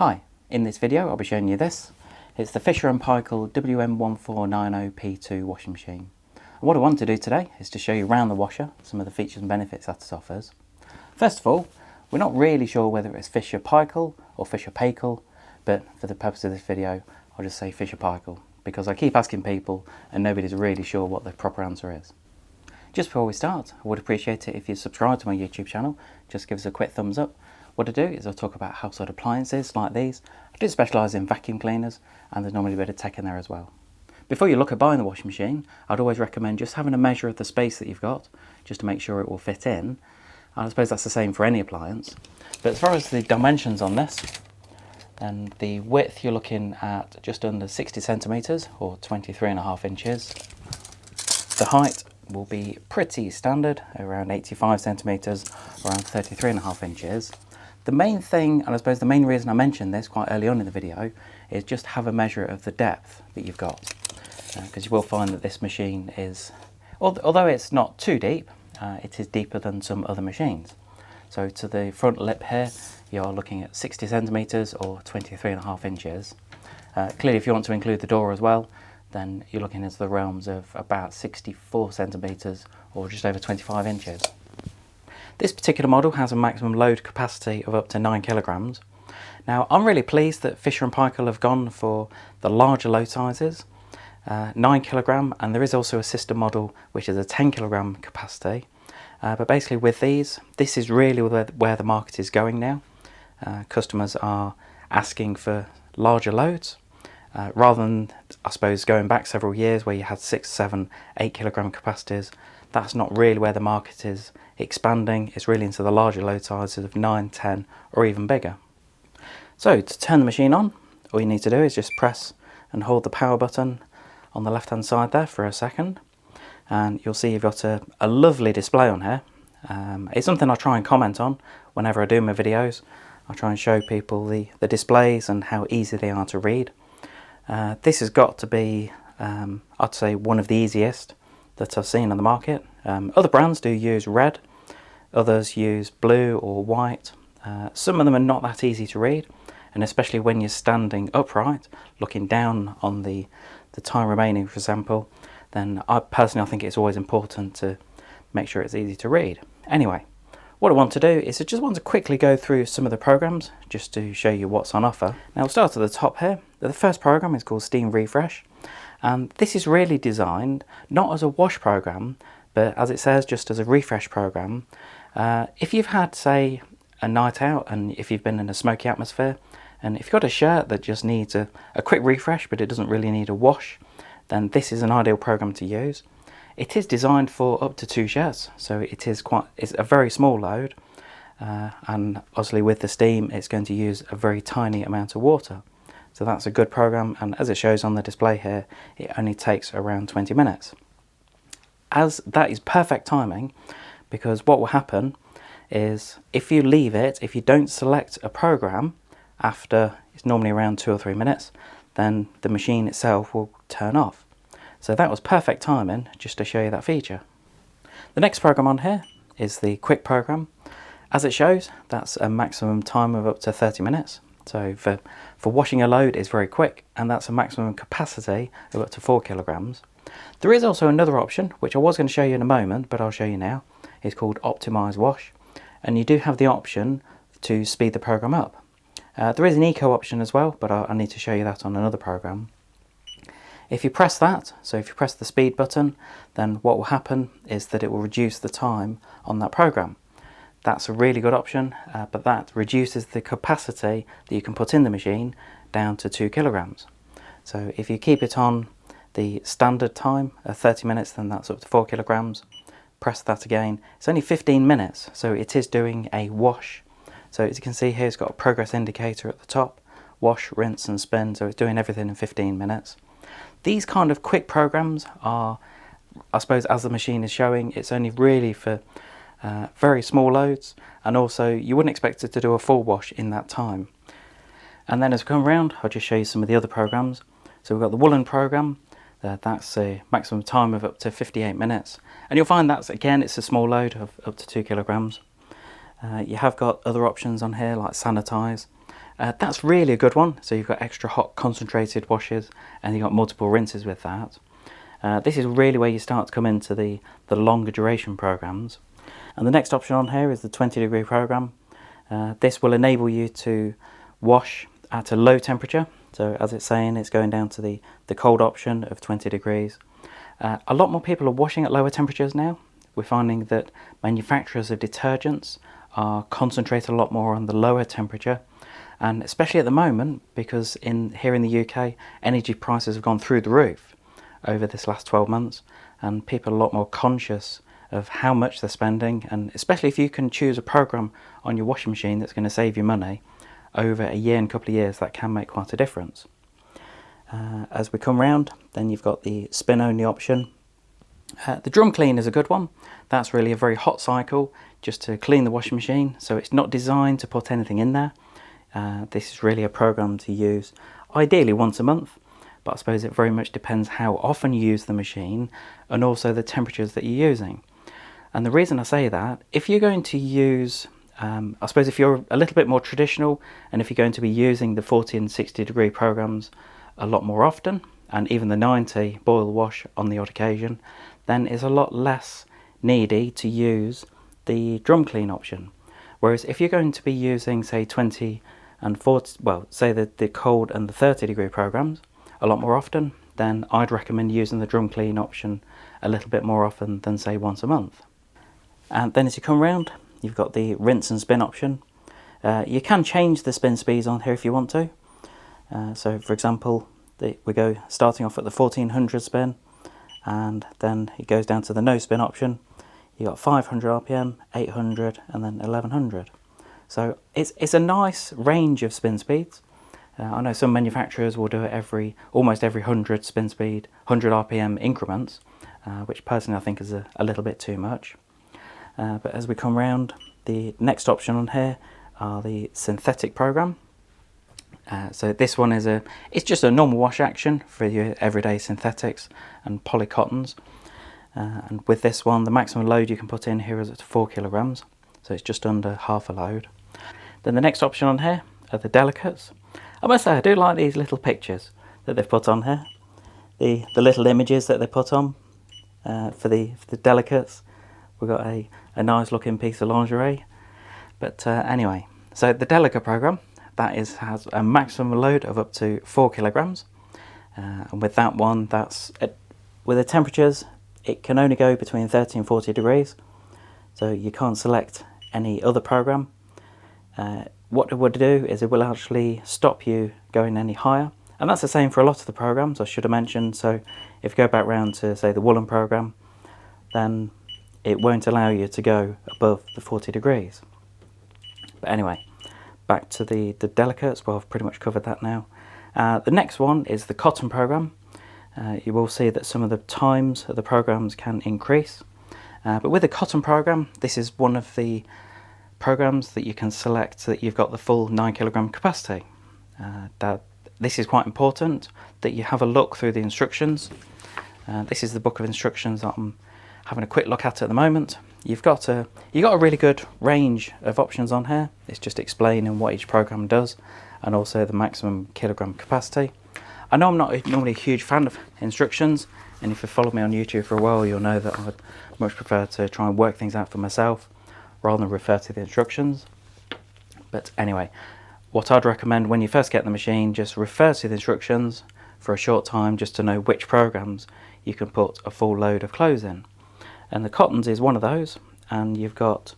Hi, in this video I'll be showing you this. It's the Fisher Paykel WM1490P2 washing machine. And what I want to do today is to show you around the washer some of the features and benefits that it offers. First of all, we're not really sure whether it's Fisher Paykel or Fisher Paykel, but for the purpose of this video I'll just say Fisher Paykel because I keep asking people and nobody's really sure what the proper answer is. Just before we start, I would appreciate it if you subscribe to my YouTube channel. Just give us a quick thumbs up. What I do is I'll talk about household appliances like these. I do specialise in vacuum cleaners and there's normally a bit of tech in there as well. Before you look at buying the washing machine, I'd always recommend just having a measure of the space that you've got just to make sure it will fit in. And I suppose that's the same for any appliance. But as far as the dimensions on this, and the width you're looking at just under 60 centimetres or 23.5 inches. The height will be pretty standard, around 85 centimetres, around 33.5 inches. The main thing, and I suppose the main reason I mentioned this quite early on in the video, is just have a measure of the depth that you've got. Because you will find that this machine is, although it's not too deep, it is deeper than some other machines. So to the front lip here, you're looking at 60 centimetres or 23.5 inches. Clearly if you want to include the door as well, then you're looking into the realms of about 64 centimetres or just over 25 inches. This particular model has a maximum load capacity of up to 9 kilograms. Now I'm really pleased that Fisher & Paykel have gone for the larger load sizes, 9 kilogram, and there is also a sister model which is a 10 kilogram capacity. But basically with these, this is really where the market is going now. Customers are asking for larger loads. Rather than, I suppose, going back several years where you had 6, 7, 8 kilogram capacities, that's not really where the market is expanding. It's really into the larger load sizes of 9, 10 or even bigger. So to turn the machine on, all you need to do is just press and hold the power button on the left hand side there for a second, and you'll see you've got a lovely display on here. It's something I try and comment on whenever I do my videos. I try and show people the displays and how easy they are to read. This has got to be, I'd say, one of the easiest that I've seen on the market. Other brands do use red, others use blue or white. Some of them are not that easy to read, and especially when you're standing upright, looking down on the time remaining, for example, then I think it's always important to make sure it's easy to read. Anyway, what I want to do is I just want to quickly go through some of the programs just to show you what's on offer. Now we'll start at the top here. The first program is called Steam Refresh, and this is really designed not as a wash program, but as it says, just as a refresh program. If you've had, say, a night out and if you've been in a smoky atmosphere, and if you've got a shirt that just needs a quick refresh but it doesn't really need a wash, then this is an ideal program to use. It is designed for up to 2 shirts, so it's a very small load, and obviously with the steam it's going to use a very tiny amount of water. So that's a good program, and as it shows on the display here, it only takes around 20 minutes. As that is perfect timing, because what will happen is if you leave it, if you don't select a program after, it's normally around 2 or 3 minutes, then the machine itself will turn off. So that was perfect timing just to show you that feature. The next program on here is the quick program. As it shows, that's a maximum time of up to 30 minutes. So for washing a load it's very quick, and that's a maximum capacity of up to 4 kilograms. There is also another option, which I was going to show you in a moment, but I'll show you now. It's called Optimize Wash, and you do have the option to speed the program up. There is an eco option as well, but I need to show you that on another program. If you press that, so if you press the speed button, then what will happen is that it will reduce the time on that program. That's a really good option, but that reduces the capacity that you can put in the machine down to 2 kilograms. So if you keep it on the standard time of 30 minutes, then that's up to 4 kilograms. Press that again. It's only 15 minutes, so it is doing a wash. So as you can see here, it's got a progress indicator at the top. Wash, rinse and spin, so it's doing everything in 15 minutes. These kind of quick programs are, I suppose as the machine is showing, it's only really for very small loads, and also you wouldn't expect it to do a full wash in that time. And then as we come around, I'll just show you some of the other programs. So we've got the woolen program, that's a maximum time of up to 58 minutes. And you'll find that's, again, it's a small load of up to 2 kilograms. You have got other options on here like sanitize, That's really a good one. So you've got extra hot concentrated washes and you've got multiple rinses with that. This is really where you start to come into the longer duration programs. And the next option on here is the 20-degree program. This will enable you to wash at a low temperature. So as it's saying, it's going down to the cold option of 20 degrees. A lot more people are washing at lower temperatures now. We're finding that manufacturers of detergents are concentrated a lot more on the lower temperature. And especially at the moment, because here in the UK, energy prices have gone through the roof over this last 12 months, and people are a lot more conscious of how much they're spending, and especially if you can choose a program on your washing machine that's going to save you money over a year and a couple of years, that can make quite a difference. As we come round, then you've got the spin only option. The drum clean is a good one. That's really a very hot cycle just to clean the washing machine, so it's not designed to put anything in there. This is really a program to use ideally once a month, but I suppose it very much depends how often you use the machine and also the temperatures that you're using. And the reason I say that, if you're going to use, I suppose if you're a little bit more traditional and if you're going to be using the 40 and 60 degree programs a lot more often, and even the 90 boil wash on the odd occasion, then it's a lot less needy to use the drum clean option. Whereas if you're going to be using, say, 20 and 40, well, say the cold and the 30 degree programs a lot more often, then I'd recommend using the drum clean option a little bit more often than, say, once a month. And then as you come round, you've got the rinse and spin option. You can change the spin speeds on here if you want to. So for example, we go starting off at the 1400 spin, and then it goes down to the no spin option. You got 500 RPM, 800, and then 1100. So it's a nice range of spin speeds. I know some manufacturers will do it almost every 100 spin speed, 100 RPM increments, which personally I think is a little bit too much. But as we come round, the next option on here are the synthetic program. So this one it's just a normal wash action for your everyday synthetics and polycottons. And with this one, the maximum load you can put in here is at 4 kilograms, so it's just under half a load. Then the next option on here are the delicates. I must say I do like these little pictures that they've put on here, the little images that they put on for the delicates. We've got a nice looking piece of lingerie. But anyway, so the delicate program, that has a maximum load of up to 4 kilograms. And with that one, with the temperatures, it can only go between 30 and 40 degrees. So you can't select any other program. What it would do is it will actually stop you going any higher. And that's the same for a lot of the programs I should have mentioned. So if you go back round to, say, the woolen program, then it won't allow you to go above the 40 degrees. But anyway, back to the delicates. Well, I've pretty much covered that now. The next one is the cotton program. You will see that some of the times of the programs can increase. But with the cotton program, this is one of the programs that you can select so that you've got the full 9 kilogram capacity. This is quite important that you have a look through the instructions. This is the book of instructions that I'm having a quick look at the moment. You've got a really good range of options on here. It's just explaining what each program does and also the maximum kilogram capacity. I know I'm not normally a huge fan of instructions, and if you've followed me on YouTube for a while, you'll know that I would much prefer to try and work things out for myself rather than refer to the instructions. But anyway, what I'd recommend when you first get the machine, just refer to the instructions for a short time just to know which programs you can put a full load of clothes in. And the cottons is one of those, and you've got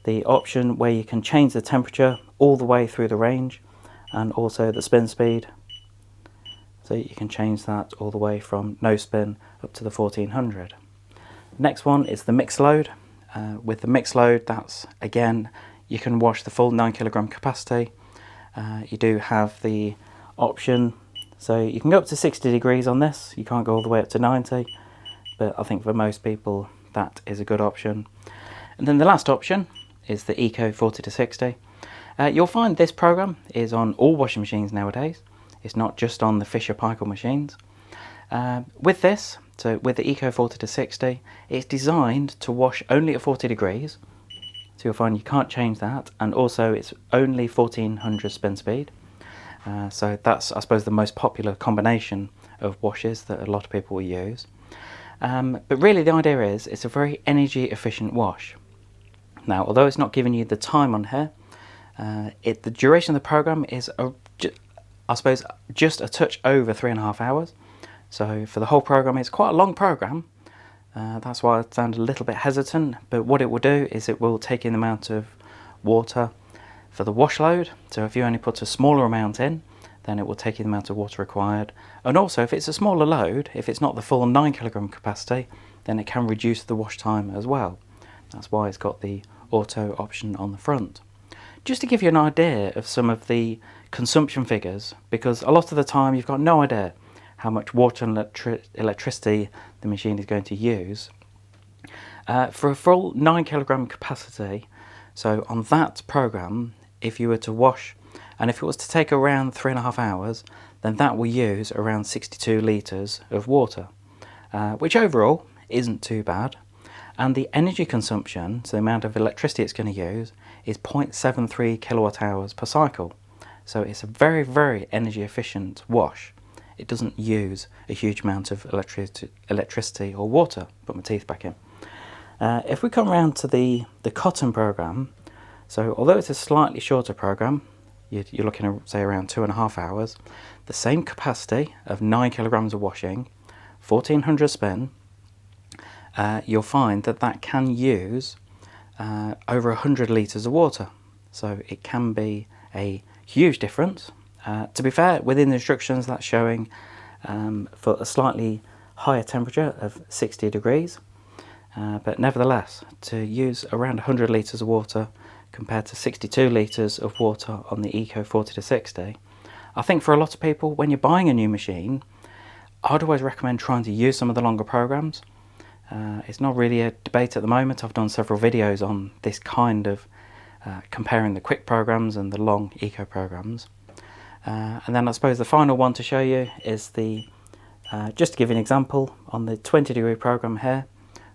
the option where you can change the temperature all the way through the range and also the spin speed. So you can change that all the way from no spin up to the 1400. Next one is the mixed load. With the mixed load, that's again, you can wash the full 9 kilogram capacity. You do have the option, so you can go up to 60 degrees on this. You can't go all the way up to 90, but I think for most people that is a good option. And then the last option is the Eco 40 to 60. You'll find this program is on all washing machines nowadays. It's not just on the Fisher Paykel machines. With this, so with the Eco 40 to 60, it's designed to wash only at 40 degrees. So you'll find you can't change that, and also it's only 1400 spin speed. So that's, I suppose, the most popular combination of washes that a lot of people will use. But really the idea is it's a very energy efficient wash. Now, although it's not giving you the time on here, the duration of the program is, I suppose, just a touch over 3.5 hours. So for the whole program, it's quite a long program. That's why I sound a little bit hesitant, but what it will do is it will take in the amount of water for the wash load. So if you only put a smaller amount in, then it will take in the amount of water required. And also, if it's a smaller load, if it's not the full 9 kilogram capacity, then it can reduce the wash time as well. That's why it's got the auto option on the front. Just to give you an idea of some of the consumption figures, because a lot of the time you've got no idea how much water and electricity the machine is going to use. For a full 9 kilogram capacity, so on that program, if you were to wash, and if it was to take around 3.5 hours, then that will use around 62 litres of water, which overall isn't too bad. And the energy consumption, so the amount of electricity it's going to use, is 0.73 kilowatt hours per cycle. So it's a very, very energy efficient wash. It doesn't use a huge amount of electricity or water. Put my teeth back in. If we come around to the cotton program, so although it's a slightly shorter program, you're looking at say around 2.5 hours, the same capacity of 9 kilograms of washing, 1400 spin, you'll find that can use over 100 litres of water. So it can be a huge difference. To be fair, within the instructions that's showing for a slightly higher temperature of 60 degrees. But nevertheless, to use around 100 litres of water compared to 62 litres of water on the Eco 40-60, I think for a lot of people, when you're buying a new machine, I'd always recommend trying to use some of the longer programs. It's not really a debate at the moment. I've done several videos on this kind of comparing the quick programs and the long Eco programs. And then I suppose the final one to show you is just to give you an example, on the 20 degree program here,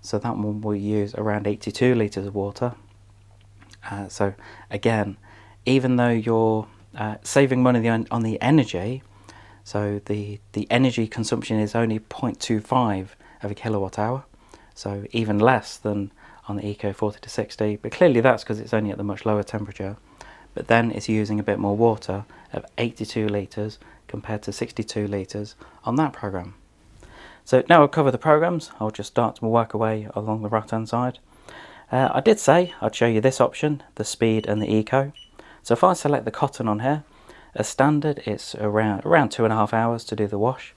so that one will use around 82 litres of water. So again, even though you're saving money on the energy, so the energy consumption is only 0.25 of a kilowatt hour, so even less than on the Eco 40-60, but clearly that's because it's only at the much lower temperature. But then it's using a bit more water of 82 litres compared to 62 litres on that program. So now I'll cover the programs. I'll just start to work away along the right hand side. I did say I'd show you this option, the speed and the Eco. So if I select the cotton on here, as standard it's around 2.5 hours to do the wash.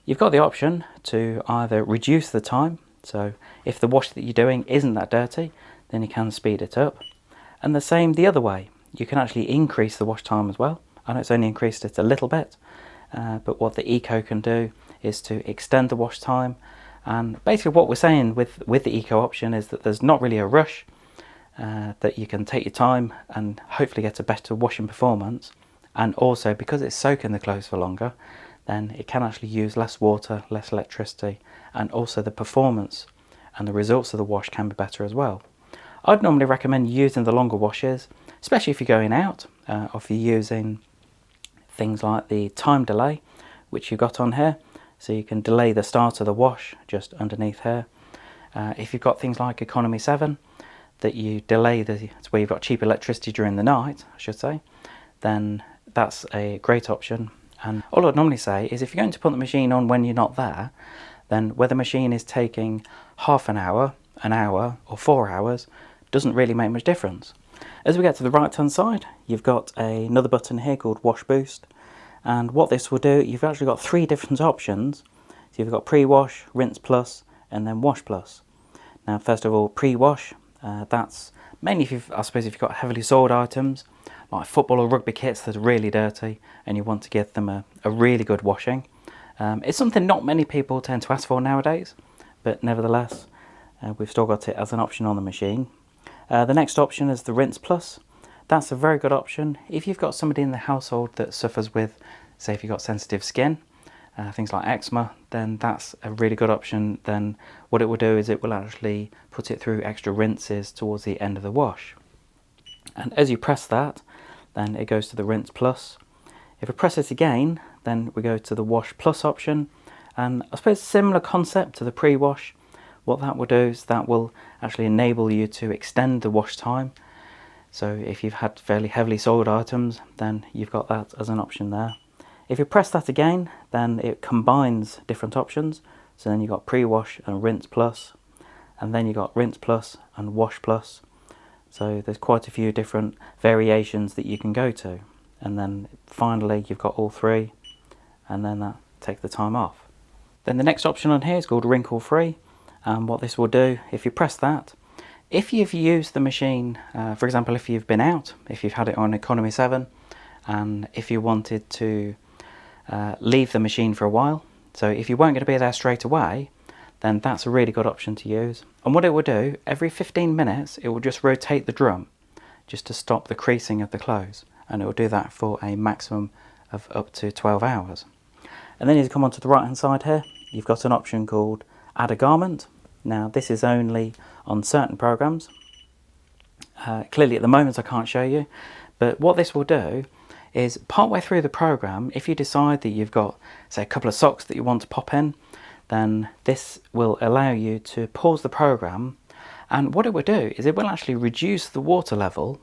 You've got the option to either reduce the time, so if the wash that you're doing isn't that dirty, then you can speed it up. And the same the other way, you can actually increase the wash time as well. I know it's only increased it a little bit, but what the Eco can do is to extend the wash time. And basically what we're saying with the Eco option is that there's not really a rush, that you can take your time and hopefully get a better washing performance. And also because it's soaking the clothes for longer, then it can actually use less water, less electricity, and also the performance and the results of the wash can be better as well. I'd normally recommend using the longer washes, especially if you're going out, or if you're using things like the time delay, which you've got on here. So you can delay the start of the wash just underneath here. If you've got things like Economy 7, that you delay it's where you've got cheap electricity during the night, I should say, then that's a great option. And all I'd normally say is if you're going to put the machine on when you're not there, then whether the machine is taking half an hour, or 4 hours, doesn't really make much difference. As we get to the right hand side, you've got another button here called Wash Boost. And what this will do, you've actually got 3 different options. So you've got pre-wash, rinse plus, and then wash plus. Now first of all, pre-wash, that's mainly if you've got heavily soiled items, like football or rugby kits that are really dirty, and you want to give them a really good washing. It's something not many people tend to ask for nowadays, but nevertheless, we've still got it as an option on the machine. The next option is the rinse plus. That's a very good option if you've got somebody in the household that suffers with, say if you've got sensitive skin, things like eczema, then that's a really good option. Then what it will do is it will actually put it through extra rinses towards the end of the wash. And as you press that, then it goes to the rinse plus. If we press it again, then we go to the Wash Plus option, and I suppose similar concept to the pre-wash. What that will do is that will actually enable you to extend the wash time. So if you've had fairly heavily soiled items, then you've got that as an option there. If you press that again, then it combines different options. So then you've got pre-wash and rinse plus, and then you've got rinse plus and wash plus. So there's quite a few different variations that you can go to. And then finally you've got all three, and then that takes the time off. Then the next option on here is called Wrinkle Free, and what this will do, if you press that, if you've used the machine, for example if you've been out, if you've had it on economy 7, and if you wanted to leave the machine for a while, so if you weren't going to be there straight away, then that's a really good option to use. And what it will do, every 15 minutes it will just rotate the drum just to stop the creasing of the clothes, and it will do that for a maximum of up to 12 hours. And then as you come onto the right hand side here, you've got an option called Add a Garment. Now this is only on certain programs. Clearly at the moment I can't show you, but what this will do is partway through the program, if you decide that you've got, say, a couple of socks that you want to pop in, then this will allow you to pause the program, and what it will do is it will actually reduce the water level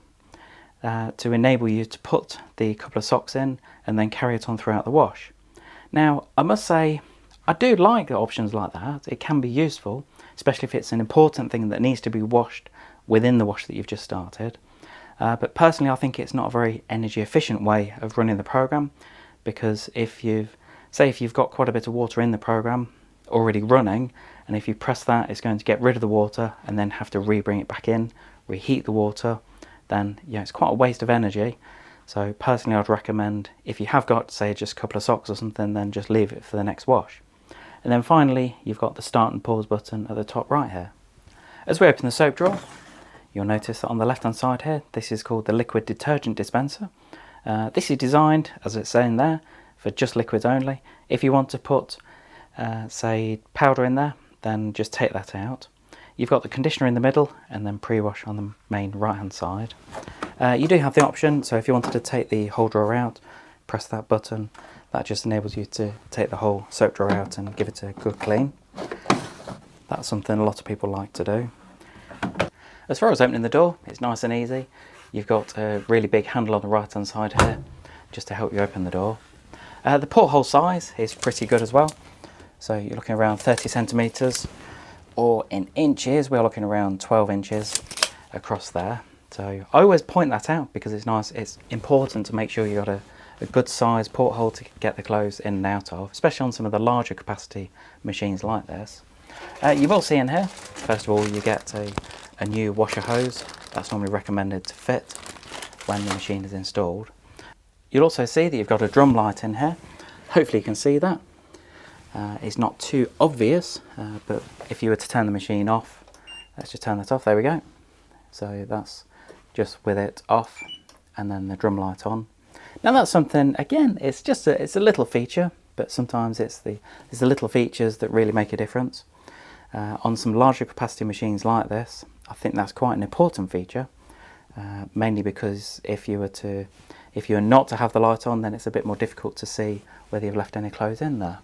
to enable you to put the couple of socks in and then carry it on throughout the wash. Now I must say I do like options like that. It can be useful, especially if it's an important thing that needs to be washed within the wash that you've just started. But personally I think it's not a very energy efficient way of running the program, because if you've got quite a bit of water in the program already running, and if you press that it's going to get rid of the water and then have to re-bring it back in, reheat the water, then yeah, it's quite a waste of energy. So personally I'd recommend, if you have got, say, just a couple of socks or something, then just leave it for the next wash. And then finally you've got the start and pause button at the top right here. As we open the soap drawer, you'll notice that on the left hand side here, this is called the liquid detergent dispenser. This is designed, as it's saying there, for just liquids only. If you want to put say powder in there, then just take that out. You've got the conditioner in the middle and then pre-wash on the main right hand side. You do have the option, so if you wanted to take the whole drawer out, press that button. That just enables you to take the whole soap drawer out and give it a good clean. That's something a lot of people like to do. As far as opening the door, it's nice and easy. You've got a really big handle on the right hand side here just to help you open the door. The porthole size is pretty good as well. So you're looking around 30 centimetres, or in inches we're looking around 12 inches across there. So I always point that out because it's nice. It's important to make sure you've got a good size porthole to get the clothes in and out of, especially on some of the larger capacity machines like this. You will see in here, first of all, you get a new washer hose. That's normally recommended to fit when the machine is installed. You'll also see that you've got a drum light in here. Hopefully you can see that. It's not too obvious, but if you were to turn the machine off, let's just turn that off, there we go. So that's just with it off and then the drum light on. Now that's something, again, it's a little feature, but sometimes it's the little features that really make a difference. On some larger capacity machines like this, I think that's quite an important feature, mainly because if you were not to have the light on, then it's a bit more difficult to see whether you've left any clothes in there.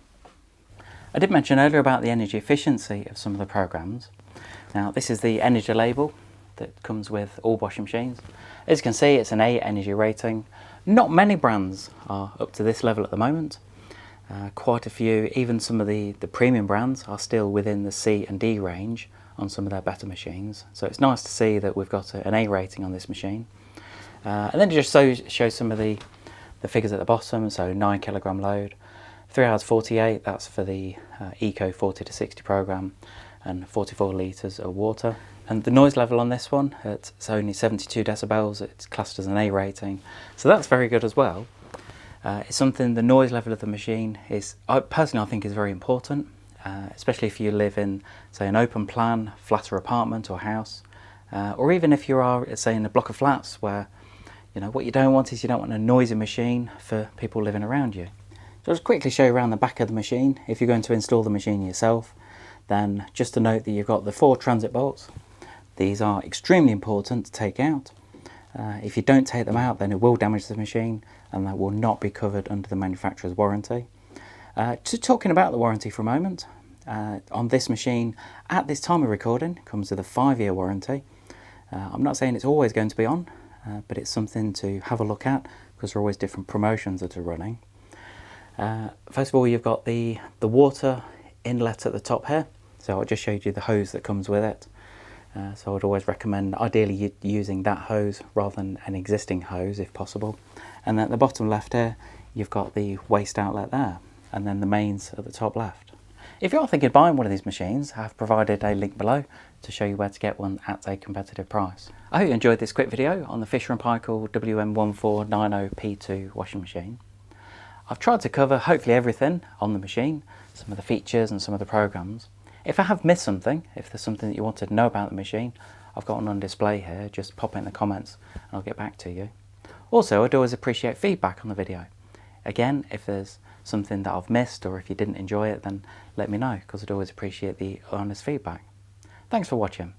I did mention earlier about the energy efficiency of some of the programs. Now this is the energy label that comes with all washing machines. As you can see, it's an A energy rating. Not many brands are up to this level at the moment. Quite a few, even some of the premium brands, are still within the C and D range on some of their better machines. So it's nice to see that we've got an A rating on this machine. And then just show some of the figures at the bottom. So 9 kilogram load, 3 hours 48, that's for the Eco 40 to 60 program, and 44 litres of water. And the noise level on this one, it's only 72 decibels, it's classed as an A rating, so that's very good as well. It's something, the noise level of the machine is, personally I think is very important, especially if you live in, say, an open plan, flatter apartment or house, or even if you are, say, in a block of flats where, you know, what you don't want is you don't want a noisy machine for people living around you. So I'll just quickly show you around the back of the machine. If you're going to install the machine yourself, then just to note that you've got the 4 transit bolts. These are extremely important to take out. If you don't take them out, then it will damage the machine. and that will not be covered under the manufacturer's warranty. Just talking about the warranty for a moment, on this machine at this time of recording comes with a 5-year warranty. I'm not saying it's always going to be on, but it's something to have a look at because there are always different promotions that are running. First of all, you've got the water inlet at the top here, so I just showed you the hose that comes with it. So I'd always recommend ideally using that hose rather than an existing hose if possible. And then at the bottom left here you've got the waste outlet there, and then the mains at the top left. If you're thinking of buying one of these machines, I've provided a link below to show you where to get one at a competitive price. I hope you enjoyed this quick video on the Fisher Paykel WM1490P2 washing machine. I've tried to cover hopefully everything on the machine, some of the features and some of the programs. If I have missed something, if there's something that you wanted to know about the machine, I've got one on display here, just pop it in the comments and I'll get back to you. Also, I'd always appreciate feedback on the video. Again, if there's something that I've missed or if you didn't enjoy it, then let me know, because I'd always appreciate the honest feedback. Thanks for watching.